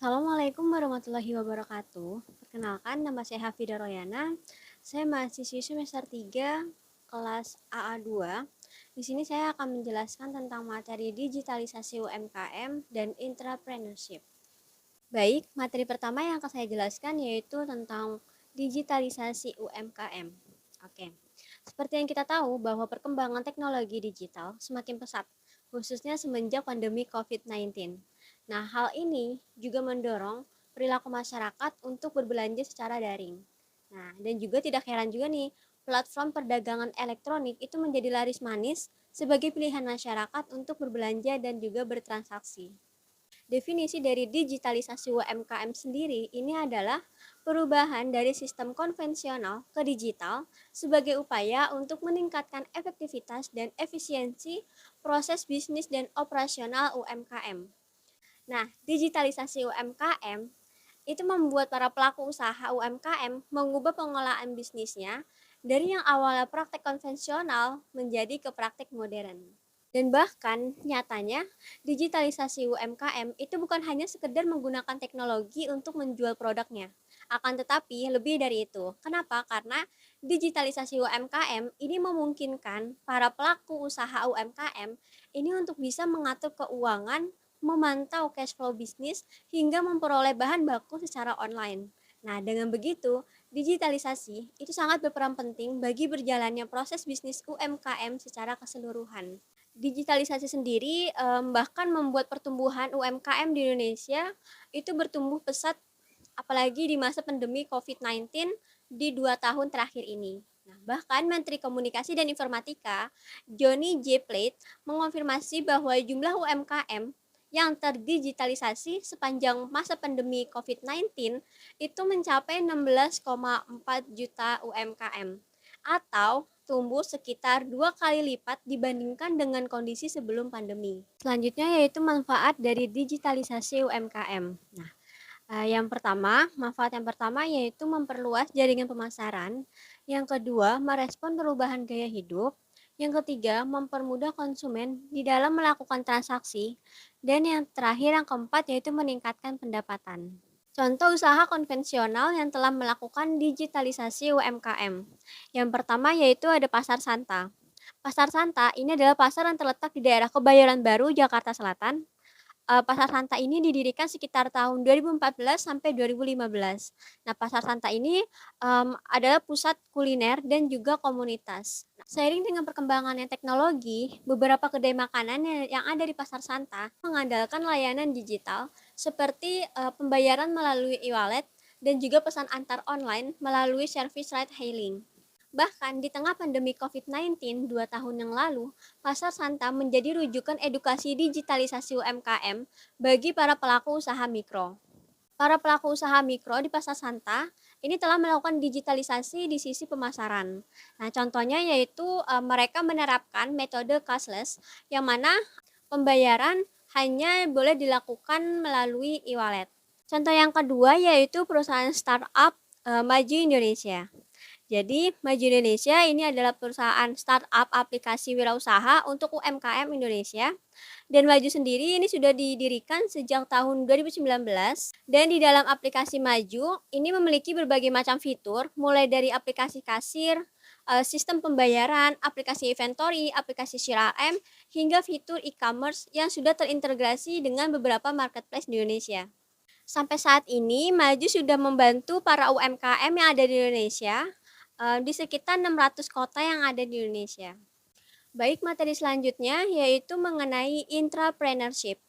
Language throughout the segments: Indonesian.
Assalamualaikum warahmatullahi wabarakatuh. Perkenalkan, nama saya Hafida Royana. Saya mahasiswi semester 3 kelas AA2. Di sini saya akan menjelaskan tentang materi digitalisasi UMKM dan intrapreneurship. Baik, materi pertama yang akan saya jelaskan yaitu tentang digitalisasi UMKM. Oke. Seperti yang kita tahu bahwa perkembangan teknologi digital semakin pesat, khususnya semenjak pandemi COVID-19. Nah, hal ini juga mendorong perilaku masyarakat untuk berbelanja secara daring. Nah, dan juga tidak heran juga nih, platform perdagangan elektronik itu menjadi laris manis sebagai pilihan masyarakat untuk berbelanja dan juga bertransaksi. Definisi dari digitalisasi UMKM sendiri ini adalah perubahan dari sistem konvensional ke digital sebagai upaya untuk meningkatkan efektivitas dan efisiensi proses bisnis dan operasional UMKM. Nah, digitalisasi UMKM itu membuat para pelaku usaha UMKM mengubah pengelolaan bisnisnya dari yang awalnya praktek konvensional menjadi ke praktek modern. Dan bahkan nyatanya digitalisasi UMKM itu bukan hanya sekedar menggunakan teknologi untuk menjual produknya. Akan tetapi lebih dari itu. Kenapa? Karena digitalisasi UMKM ini memungkinkan para pelaku usaha UMKM ini untuk bisa mengatur keuangan, memantau cash flow bisnis hingga memperoleh bahan baku secara online. Nah, dengan begitu, digitalisasi itu sangat berperan penting bagi berjalannya proses bisnis UMKM secara keseluruhan. Digitalisasi sendiri bahkan membuat pertumbuhan UMKM di Indonesia itu bertumbuh pesat apalagi di masa pandemi COVID-19 di 2 tahun terakhir ini. Nah, bahkan Menteri Komunikasi dan Informatika Johnny J. Plate mengonfirmasi bahwa jumlah UMKM yang terdigitalisasi sepanjang masa pandemi COVID-19 itu mencapai 16,4 juta UMKM atau tumbuh sekitar 2 kali lipat dibandingkan dengan kondisi sebelum pandemi. Selanjutnya yaitu manfaat dari digitalisasi UMKM. Nah, manfaat yang pertama yaitu memperluas jaringan pemasaran. Yang kedua, merespon perubahan gaya hidup. Yang ketiga, mempermudah konsumen di dalam melakukan transaksi. Dan yang terakhir, yang keempat, yaitu meningkatkan pendapatan. Contoh usaha konvensional yang telah melakukan digitalisasi UMKM. Yang pertama yaitu ada Pasar Santa. Pasar Santa ini adalah pasar yang terletak di daerah Kebayoran Baru, Jakarta Selatan. Pasar Santa ini didirikan sekitar tahun 2014 sampai 2015. Nah, Pasar Santa ini adalah pusat kuliner dan juga komunitas. Nah, seiring dengan perkembangannya teknologi, beberapa kedai makanan yang ada di Pasar Santa mengandalkan layanan digital seperti pembayaran melalui e-wallet dan juga pesan antar online melalui service ride hailing. Bahkan di tengah pandemi COVID-19 2 tahun yang lalu, Pasar Santa menjadi rujukan edukasi digitalisasi UMKM bagi para pelaku usaha mikro. Para pelaku usaha mikro di Pasar Santa ini telah melakukan digitalisasi di sisi pemasaran. Nah, contohnya yaitu mereka menerapkan metode cashless yang mana pembayaran hanya boleh dilakukan melalui e-wallet. Contoh yang kedua yaitu perusahaan startup Maju Indonesia. Jadi, Maju Indonesia ini adalah perusahaan startup aplikasi wirausaha untuk UMKM Indonesia. Dan Maju sendiri ini sudah didirikan sejak tahun 2019 dan di dalam aplikasi Maju ini memiliki berbagai macam fitur mulai dari aplikasi kasir, sistem pembayaran, aplikasi inventory, aplikasi CRM, hingga fitur e-commerce yang sudah terintegrasi dengan beberapa marketplace di Indonesia. Sampai saat ini, Maju sudah membantu para UMKM yang ada di Indonesia di sekitar 600 kota yang ada di Indonesia. Baik, materi selanjutnya yaitu mengenai intrapreneurship.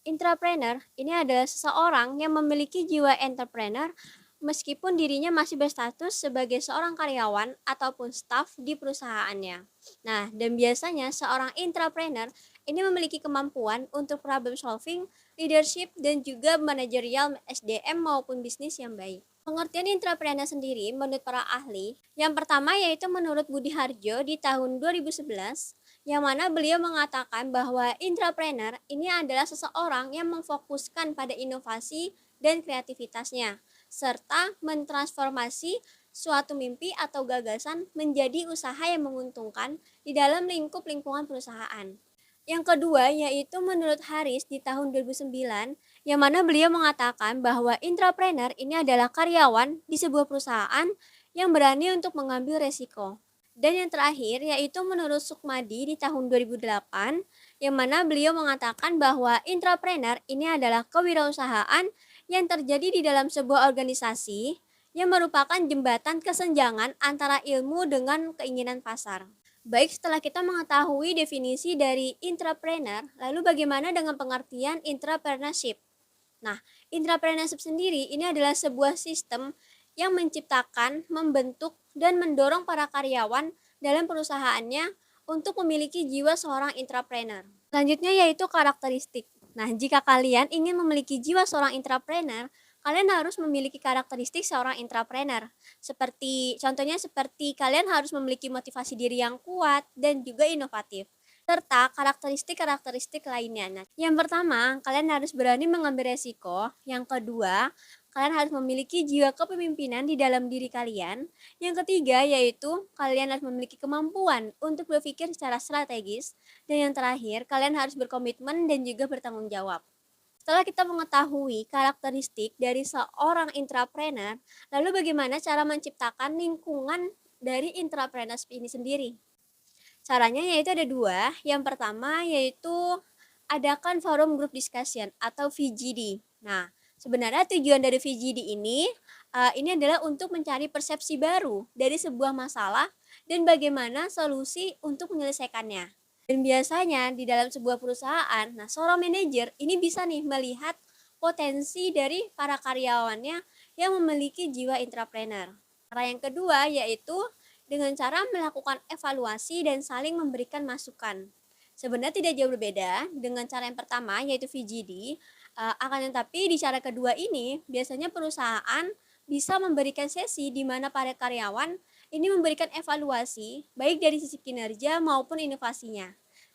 Intrapreneur ini adalah seseorang yang memiliki jiwa entrepreneur meskipun dirinya masih berstatus sebagai seorang karyawan ataupun staf di perusahaannya. Nah, dan biasanya seorang intrapreneur ini memiliki kemampuan untuk problem solving, leadership, dan juga manajerial SDM maupun bisnis yang baik. Pengertian intrapreneur sendiri menurut para ahli, yang pertama yaitu menurut Budi Harjo di tahun 2011, yang mana beliau mengatakan bahwa intrapreneur ini adalah seseorang yang memfokuskan pada inovasi dan kreativitasnya, serta mentransformasi suatu mimpi atau gagasan menjadi usaha yang menguntungkan di dalam lingkup lingkungan perusahaan. Yang kedua yaitu menurut Haris di tahun 2009 yang mana beliau mengatakan bahwa intrapreneur ini adalah karyawan di sebuah perusahaan yang berani untuk mengambil resiko. Dan yang terakhir yaitu menurut Sukmadi di tahun 2008, yang mana beliau mengatakan bahwa intrapreneur ini adalah kewirausahaan yang terjadi di dalam sebuah organisasi yang merupakan jembatan kesenjangan antara ilmu dengan keinginan pasar. Baik, setelah kita mengetahui definisi dari intrapreneur, lalu bagaimana dengan pengertian intrapreneurship? Nah, intrapreneurship sendiri ini adalah sebuah sistem yang menciptakan, membentuk, dan mendorong para karyawan dalam perusahaannya untuk memiliki jiwa seorang intrapreneur. Selanjutnya yaitu karakteristik. Nah, jika kalian ingin memiliki jiwa seorang intrapreneur, kalian harus memiliki karakteristik seorang intrapreneur. Seperti kalian harus memiliki motivasi diri yang kuat dan juga inovatif serta karakteristik-karakteristik lainnya. Nah, yang pertama, kalian harus berani mengambil resiko. Yang kedua, kalian harus memiliki jiwa kepemimpinan di dalam diri kalian. Yang ketiga, yaitu kalian harus memiliki kemampuan untuk berpikir secara strategis. Dan yang terakhir, kalian harus berkomitmen dan juga bertanggung jawab. Setelah kita mengetahui karakteristik dari seorang intrapreneur, lalu bagaimana cara menciptakan lingkungan dari intrapreneurship ini sendiri? Caranya yaitu ada dua. Yang pertama yaitu adakan forum group discussion atau VGD. Nah, sebenarnya tujuan dari VGD ini adalah untuk mencari persepsi baru dari sebuah masalah dan bagaimana solusi untuk menyelesaikannya. Dan biasanya di dalam sebuah perusahaan, nah seorang manajer ini bisa nih melihat potensi dari para karyawannya yang memiliki jiwa intrapreneur. Cara yang kedua yaitu dengan cara melakukan evaluasi dan saling memberikan masukan. Sebenarnya tidak jauh berbeda dengan cara yang pertama yaitu VGD, akan tetapi di cara kedua ini biasanya perusahaan bisa memberikan sesi di mana para karyawan ini memberikan evaluasi baik dari sisi kinerja maupun inovasinya.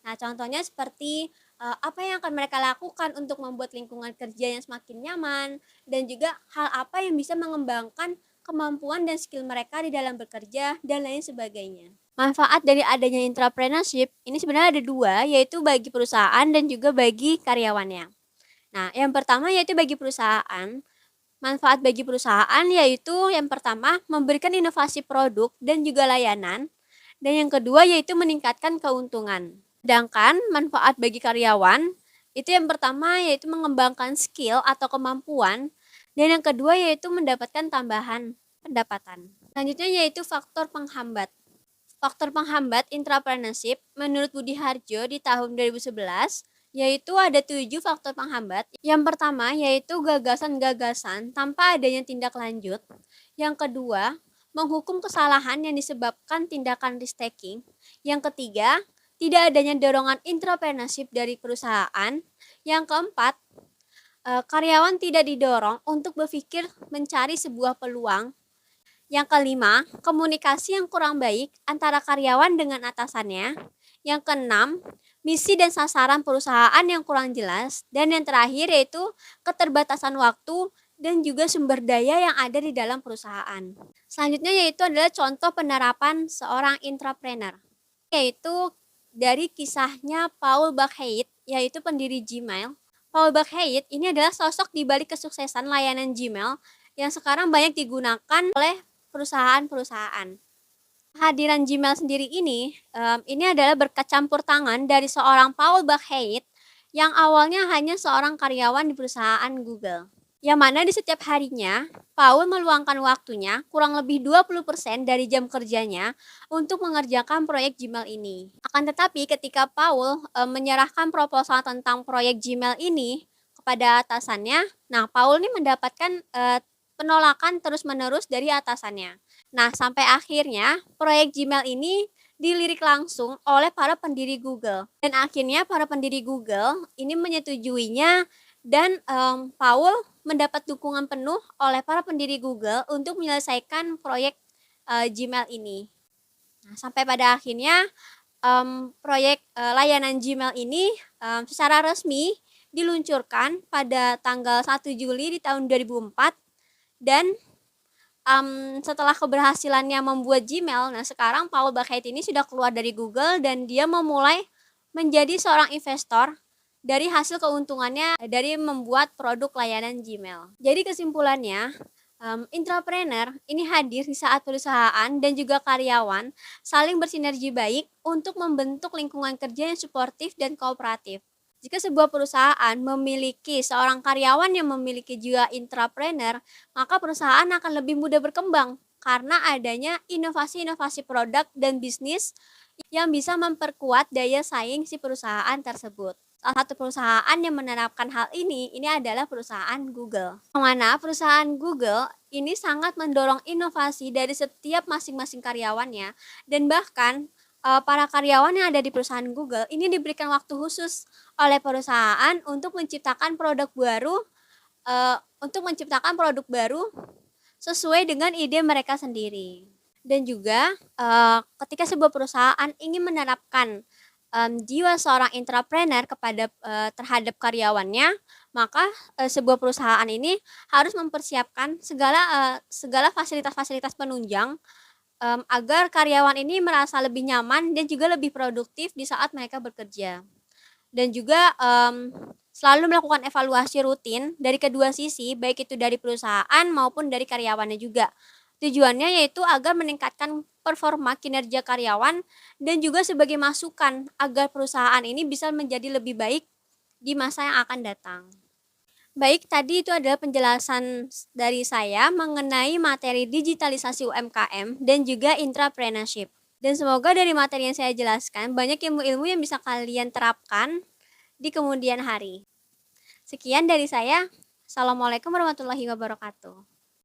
Nah, contohnya seperti apa yang akan mereka lakukan untuk membuat lingkungan kerja yang semakin nyaman dan juga hal apa yang bisa mengembangkan kemampuan dan skill mereka di dalam bekerja, dan lain sebagainya. Manfaat dari adanya intrapreneurship ini sebenarnya ada dua, yaitu bagi perusahaan dan juga bagi karyawannya. Nah, yang pertama yaitu bagi perusahaan. Manfaat bagi perusahaan yaitu yang pertama memberikan inovasi produk dan juga layanan, dan yang kedua yaitu meningkatkan keuntungan. Sedangkan manfaat bagi karyawan itu yang pertama yaitu mengembangkan skill atau kemampuan, dan yang kedua yaitu mendapatkan tambahan pendapatan. Selanjutnya yaitu faktor penghambat. Faktor penghambat intrapreneurship menurut Budi Harjo di tahun 2011 yaitu ada 7 faktor penghambat. Yang pertama yaitu gagasan-gagasan tanpa adanya tindak lanjut. Yang kedua, menghukum kesalahan yang disebabkan tindakan risk-taking. Yang ketiga, tidak adanya dorongan intrapreneurship dari perusahaan. Yang keempat, karyawan tidak didorong untuk berpikir mencari sebuah peluang. Yang kelima, komunikasi yang kurang baik antara karyawan dengan atasannya. Yang keenam, misi dan sasaran perusahaan yang kurang jelas. Dan yang terakhir yaitu keterbatasan waktu dan juga sumber daya yang ada di dalam perusahaan. Selanjutnya yaitu adalah contoh penerapan seorang intrapreneur, yaitu dari kisahnya Paul Buchheit, yaitu pendiri Gmail. Paul Buchheit ini adalah sosok di balik kesuksesan layanan Gmail yang sekarang banyak digunakan oleh perusahaan-perusahaan. Kehadiran Gmail sendiri ini adalah berkat campur tangan dari seorang Paul Buchheit yang awalnya hanya seorang karyawan di perusahaan Google. Yang mana di setiap harinya, Paul meluangkan waktunya kurang lebih 20% dari jam kerjanya untuk mengerjakan proyek Gmail ini. Akan tetapi ketika Paul menyerahkan proposal tentang proyek Gmail ini kepada atasannya, nah Paul ini mendapatkan penolakan terus-menerus dari atasannya. Nah, sampai akhirnya proyek Gmail ini dilirik langsung oleh para pendiri Google. Dan akhirnya para pendiri Google ini menyetujuinya dan Paul mendapat dukungan penuh oleh para pendiri Google untuk menyelesaikan proyek Gmail ini. Nah, sampai pada akhirnya proyek layanan Gmail ini secara resmi diluncurkan pada tanggal 1 Juli di tahun 2004 dan setelah keberhasilannya membuat Gmail, nah sekarang Paul Buchheit ini sudah keluar dari Google dan dia memulai menjadi seorang investor dari hasil keuntungannya dari membuat produk layanan Gmail. Jadi kesimpulannya, intrapreneur ini hadir di saat perusahaan dan juga karyawan saling bersinergi baik untuk membentuk lingkungan kerja yang suportif dan kooperatif. Jika sebuah perusahaan memiliki seorang karyawan yang memiliki jiwa intrapreneur, maka perusahaan akan lebih mudah berkembang karena adanya inovasi-inovasi produk dan bisnis yang bisa memperkuat daya saing si perusahaan tersebut. Salah satu perusahaan yang menerapkan hal ini adalah perusahaan Google. Yang mana perusahaan Google ini sangat mendorong inovasi dari setiap masing-masing karyawannya, dan bahkan para karyawan yang ada di perusahaan Google ini diberikan waktu khusus oleh perusahaan untuk menciptakan produk baru sesuai dengan ide mereka sendiri. Dan juga ketika sebuah perusahaan ingin menerapkan jiwa seorang intrapreneur terhadap karyawannya, maka sebuah perusahaan ini harus mempersiapkan segala fasilitas-fasilitas penunjang agar karyawan ini merasa lebih nyaman dan juga lebih produktif di saat mereka bekerja. Dan juga selalu melakukan evaluasi rutin dari kedua sisi, baik itu dari perusahaan maupun dari karyawannya juga. Tujuannya yaitu agar meningkatkan performa kinerja karyawan dan juga sebagai masukan agar perusahaan ini bisa menjadi lebih baik di masa yang akan datang. Baik, tadi itu adalah penjelasan dari saya mengenai materi digitalisasi UMKM dan juga intrapreneurship. Dan semoga dari materi yang saya jelaskan banyak ilmu-ilmu yang bisa kalian terapkan di kemudian hari. Sekian dari saya. Assalamualaikum warahmatullahi wabarakatuh.